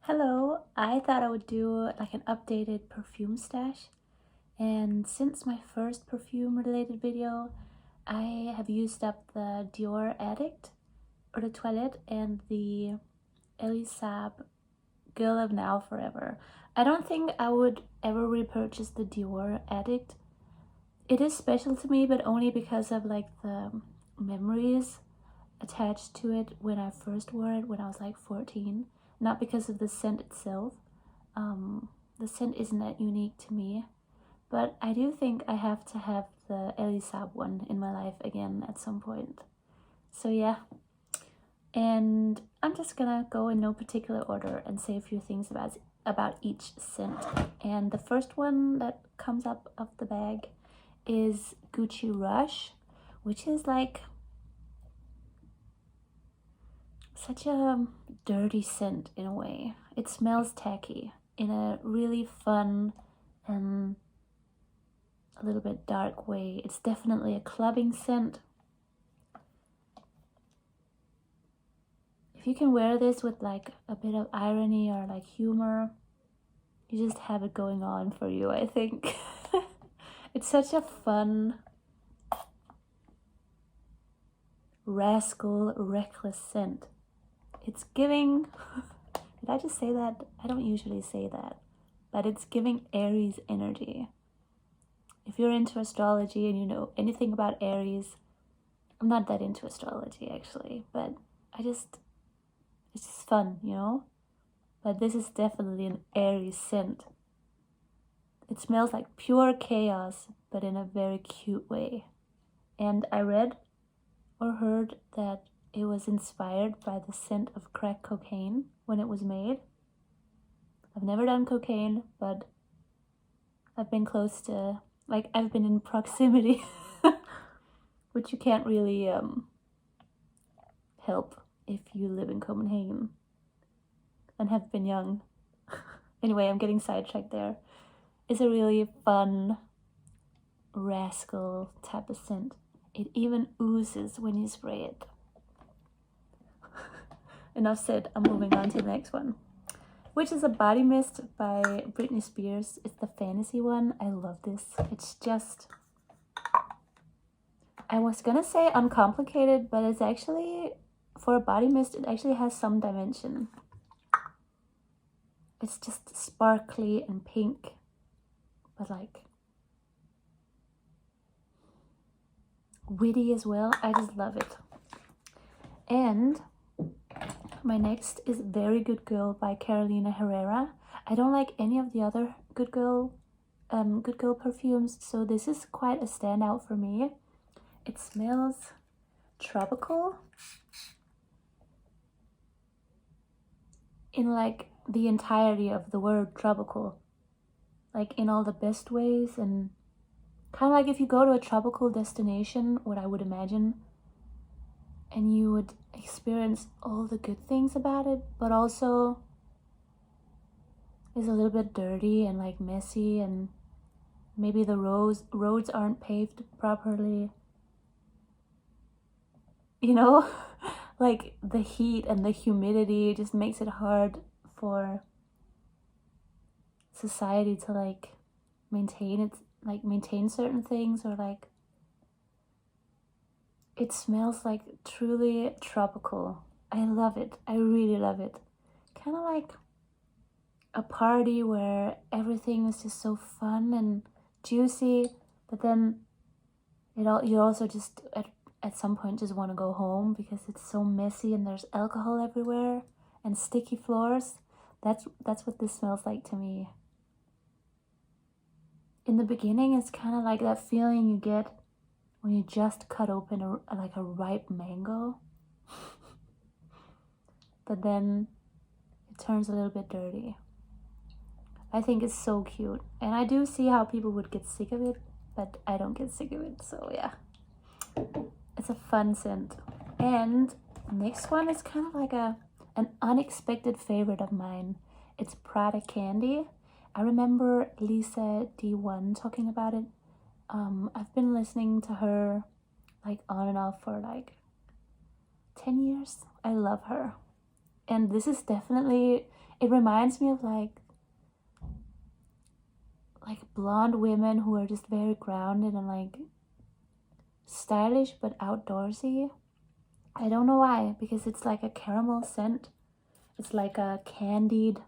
Hello, I thought I would do like an updated perfume stash. And since my first perfume related video, I have used up the Dior Addict or the Toilette and the Elisab Girl of Now Forever. I don't think I would ever repurchase the Dior Addict. It is special to me, but only because of like the memories attached to it when I first wore it when I was like 14, not because of the scent itself. The scent isn't that unique to me, but I do think I have to have the Elisab one in my life again at some point. So yeah, and I'm just gonna go in no particular order and say a few things about each scent. And the first one that comes up of the bag is Gucci Rush, which is like such a dirty scent in a way. It smells tacky in a really fun and a little bit dark way. It's definitely a clubbing scent. If you can wear this with like a bit of irony or like humor, you just have it going on for you, I think. It's such a fun, rascal, reckless scent. It's giving, did I just say that? I don't usually say that, but it's giving Aries energy. If you're into astrology and you know anything about Aries, I'm not that into astrology actually, but it's just fun, you know? But this is definitely an Aries scent. It smells like pure chaos, but in a very cute way. And I read or heard that it was inspired by the scent of crack cocaine when it was made. I've never done cocaine, but I've been close to, like, I've been in proximity, which you can't really help if you live in Copenhagen and have been young. Anyway, I'm getting sidetracked there. It's a really fun, rascal type of scent. It even oozes when you spray it. Enough said, I'm moving on to the next one, which is a body mist by Britney Spears. It's the fantasy one. I love this. It's just, I was gonna say uncomplicated, but it's actually, for a body mist, it actually has some dimension. It's just sparkly and pink, but like witty as well. I just love it. And my next is Very Good Girl by Carolina Herrera. I don't like any of the other Good Girl perfumes, so this is quite a standout for me. It smells tropical in like the entirety of the word tropical, like in all the best ways, and kind of like if you go to a tropical destination, what I would imagine, and you would experience all the good things about it, but also is a little bit dirty and like messy, and maybe the roads aren't paved properly, you know. Like the heat and the humidity just makes it hard for society to like maintain certain things, or like it smells like truly tropical. I love it. I really love it. Kind of like a party where everything is just so fun and juicy, but then you also just at some point just want to go home because it's so messy and there's alcohol everywhere and sticky floors. That's what this smells like to me. In the beginning, it's kind of like that feeling you get when you just cut open a ripe mango. But then it turns a little bit dirty. I think it's so cute. And I do see how people would get sick of it, but I don't get sick of it, so yeah. It's a fun scent. And next one is kind of like an unexpected favorite of mine. It's Prada Candy. I remember Lisa D1 talking about it. I've been listening to her like on and off for like 10 years. I love her. And this is definitely, It reminds me of like blonde women who are just very grounded and like stylish but outdoorsy. I don't know why, because it's like a caramel scent. It's like a candied,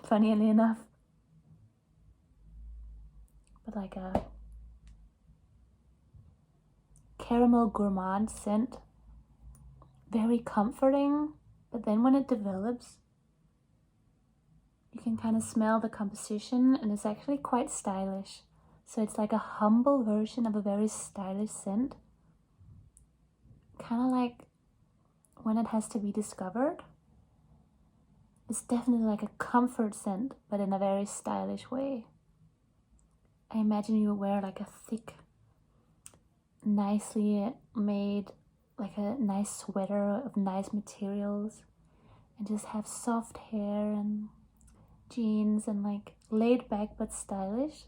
funnily enough, but like a caramel gourmand scent. Very comforting, but then when it develops, you can kind of smell the composition, and it's actually quite stylish. So it's like a humble version of a very stylish scent. Kind of like when it has to be discovered. It's definitely like a comfort scent, but in a very stylish way. I imagine you wear like a thick, nicely made, like a nice sweater of nice materials, and just have soft hair and jeans and like laid back but stylish.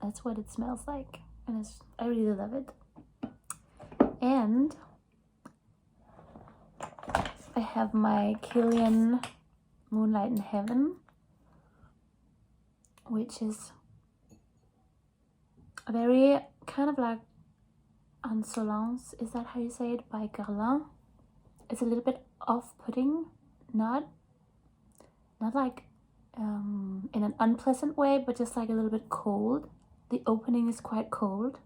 That's what it smells like, and I really love it. And I have my Kilian Moonlight in Heaven, which is a very kind of like insolence, is that how you say it, by Guerlain. It's a little bit off-putting, not like in an unpleasant way, but just like a little bit cold. The opening is quite cold,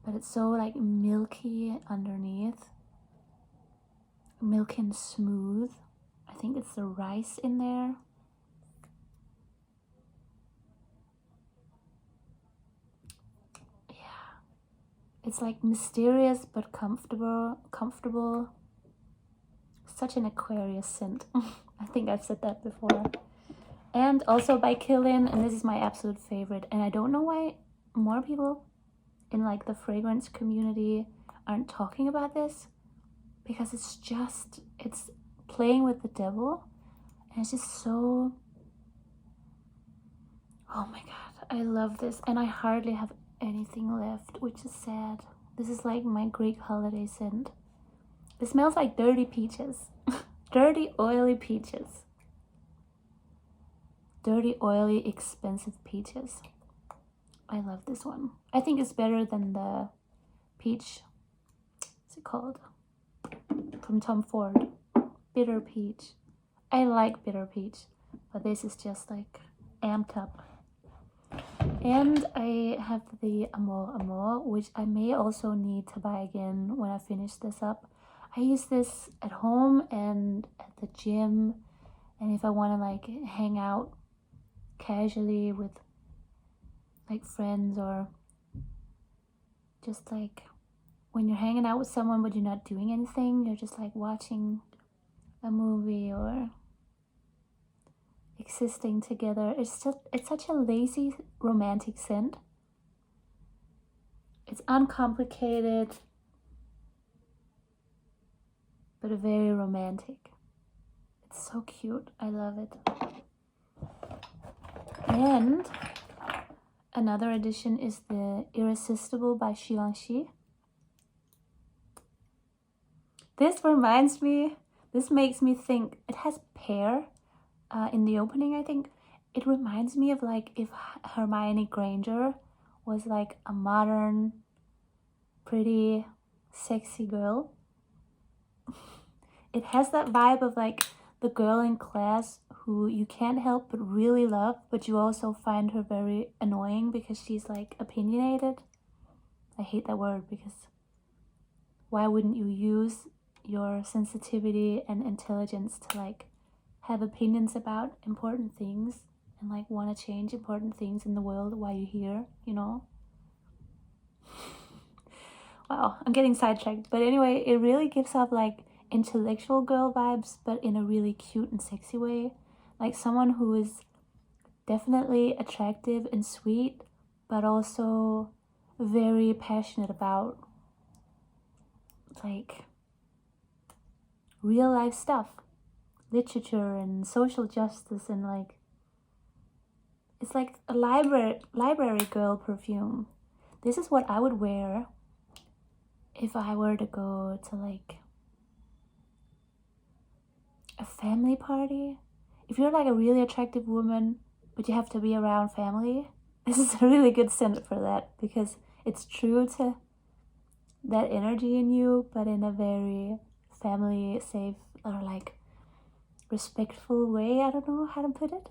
but it's so like milky underneath, milky and smooth. I think it's the rice in there. Yeah, it's like mysterious but comfortable. Such an Aquarius scent. I think I've said that before. And also by Kilian, and this is my absolute favorite, and I don't know why more people in like the fragrance community aren't talking about this, because it's playing with the devil, and it's just so, oh my god, I love this. And I hardly have anything left, which is sad. This is like my Greek holiday scent. It smells like dirty peaches. Dirty, oily peaches. Dirty, oily, expensive peaches. I love this one. I think it's better than the peach, what's it called? From Tom Ford. Bitter peach. I like bitter peach, but this is just like amped up. And I have the Amour Amour, which I may also need to buy again when I finish this up. I use this at home and at the gym, and if I want to like hang out casually with like friends, or just like when you're hanging out with someone but you're not doing anything, you're just like watching a movie or existing together. It's such a lazy romantic scent. It's uncomplicated but very romantic. It's so cute. I love it. And another addition is the Irresistible by Givenchy. This makes me think, it has pear in the opening, I think. It reminds me of like if Hermione Granger was like a modern, pretty, sexy girl. It has that vibe of like the girl in class who you can't help but really love, but you also find her very annoying because she's like opinionated. I hate that word, because why wouldn't you use your sensitivity and intelligence to like have opinions about important things and like want to change important things in the world while you're here, you know? Wow, I'm getting sidetracked. But anyway, it really gives off like intellectual girl vibes, but in a really cute and sexy way. Like someone who is definitely attractive and sweet, but also very passionate about like real life stuff, literature and social justice, and like it's like a library girl perfume. This is what I would wear if I were to go to like a family party. If you're like a really attractive woman, but you have to be around family, this is a really good scent for that, because it's true to that energy in you, but in a very family safe or like respectful way. I don't know how to put it.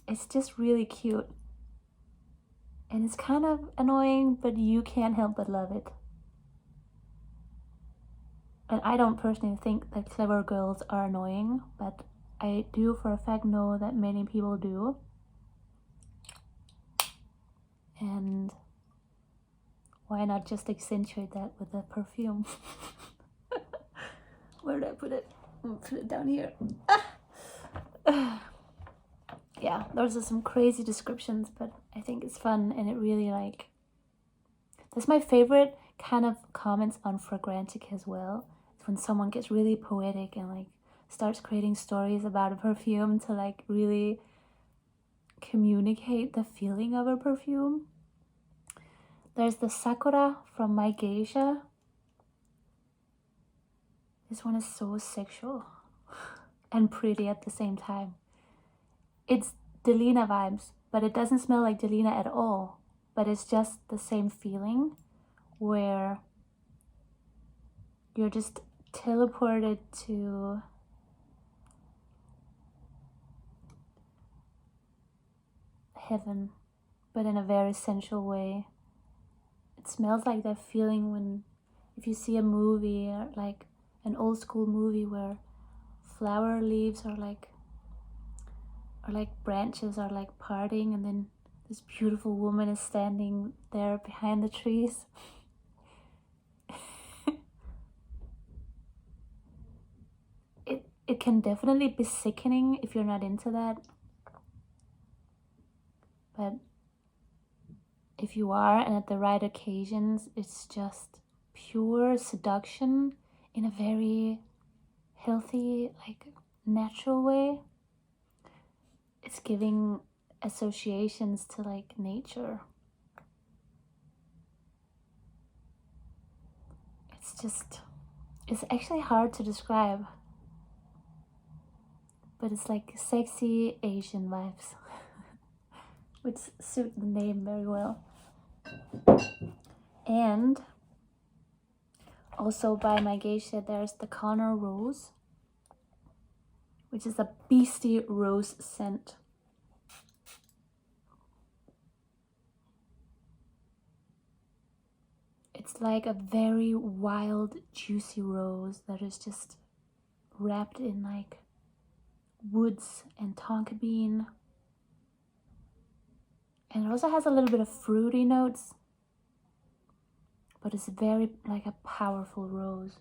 It's just really cute. And it's kind of annoying, but you can't help but love it. And I don't personally think that clever girls are annoying, but I do for a fact know that many people do. And why not just accentuate that with a perfume? Where did I put it? I'll put it down here. Yeah, those are some crazy descriptions, but I think it's fun, and it really like... That's my favorite kind of comments on Fragrantic as well. It's when someone gets really poetic and like starts creating stories about a perfume to like really communicate the feeling of a perfume. There's the Sakura from My Geisha. This one is so sexual and pretty at the same time. It's Delina vibes, but it doesn't smell like Delina at all. But it's just the same feeling where you're just teleported to heaven, but in a very sensual way. It smells like that feeling when, if you see a movie, or like an old school movie where flower leaves are like branches are like parting, and then this beautiful woman is standing there behind the trees. It can definitely be sickening if you're not into that. But if you are, and at the right occasions, it's just pure seduction in a very healthy, like natural way. It's giving associations to like nature. It's actually hard to describe, but it's like sexy Asian vibes, which suit the name very well. And also by My Geisha, there's the Connor Rose, which is a beastie rose scent. It's like a very wild, juicy rose that is just wrapped in like woods and tonka bean. And it also has a little bit of fruity notes, but it's very like a powerful rose.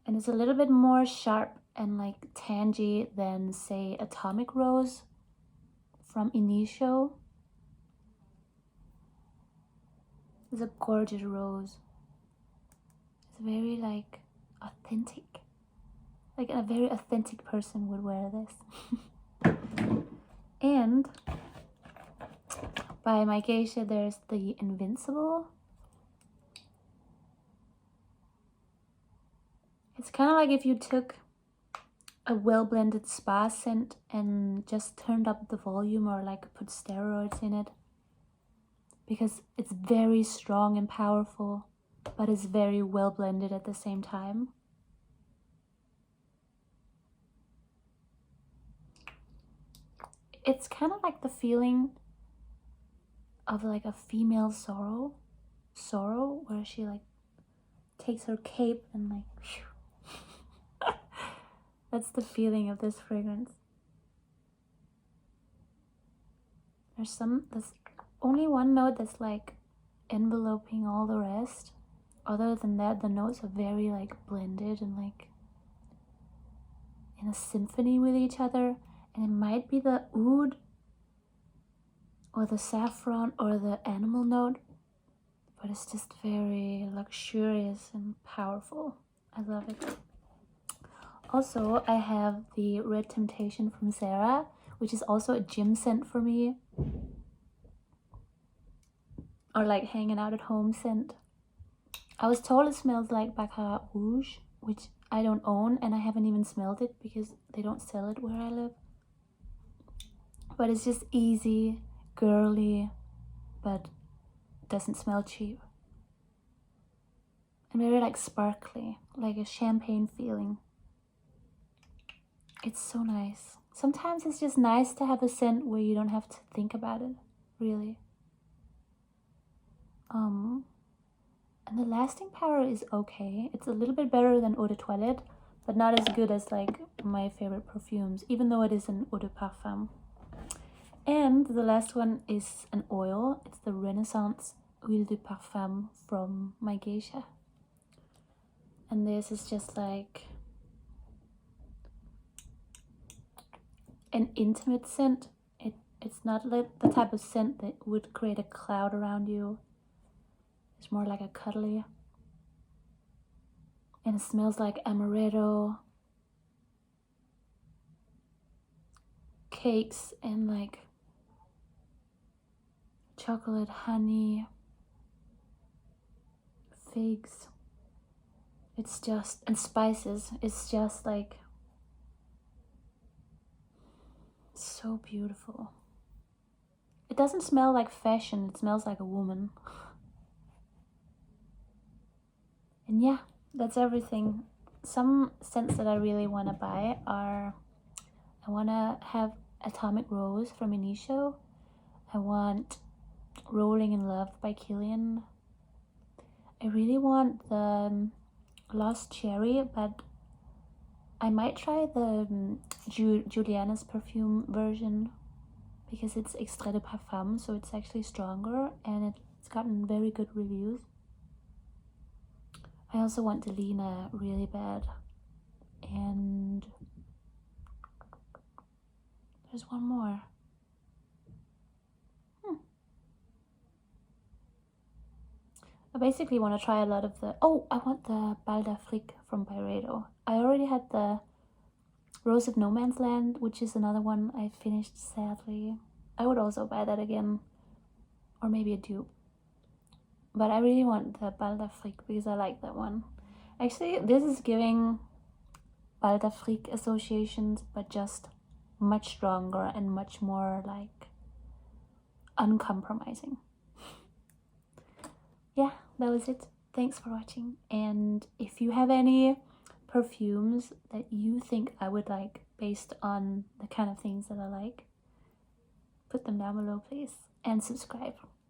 And it's a little bit more sharp and like tangy than, say, Atomic Rose from Initio. It's a gorgeous rose. It's very like authentic. Like a very authentic person would wear this. And by My Geisha, there's the Invincible. It's kind of like if you took a well-blended spa scent and just turned up the volume, or like put steroids in it, because it's very strong and powerful, but it's very well blended at the same time. It's kind of like the feeling of like a female sorrow where she like takes her cape and like whew. That's the feeling of this fragrance. There's only one note that's like enveloping all the rest. Other than that, the notes are very like blended and like in a symphony with each other. And it might be the oud or the saffron or the animal note, but it's just very luxurious and powerful. I love it. Also, I have the Red Temptation from Sarah, which is also a gym scent for me, or like hanging out at home scent. I was told it smells like Baccarat Rouge, which I don't own, and I haven't even smelled it because they don't sell it where I live. But it's just easy, girly, but doesn't smell cheap. And very like sparkly, like a champagne feeling. It's so nice. Sometimes it's just nice to have a scent where you don't have to think about it, really. And the lasting power is okay. It's a little bit better than eau de toilette, but not as good as like my favorite perfumes, even though it is an eau de parfum. And the last one is an oil. It's the Renaissance Huile de Parfum from my geisha. And this is just like an intimate scent. It's not like the type of scent that would create a cloud around you. It's more like a cuddly. And it smells like amaretto, cakes, and like chocolate, honey, figs. It's just, and spices. It's just like so beautiful. It doesn't smell like fashion, it smells like a woman. And yeah, that's everything. Some scents that I really want to buy are, I want to have Atomic Rose from Initio. I want Rolling in Love by Kilian. I really want the Lost Cherry, but I might try the Juliana's perfume version because it's extrait de parfum, so it's actually stronger and it's gotten very good reviews. I also want Delina really bad, and there's one more. I basically want to try a lot of the, I want the Bal d'Afrique from Byredo. I already had the Rose of No Man's Land, which is another one I finished sadly. I would also buy that again, or maybe a dupe. But I really want the Bal d'Afrique because I like that one. Actually, this is giving Bal d'Afrique associations, but just much stronger and much more like uncompromising. Yeah, that was it. Thanks for watching. And if you have any perfumes that you think I would like based on the kind of things that I like, put them down below, please. And subscribe.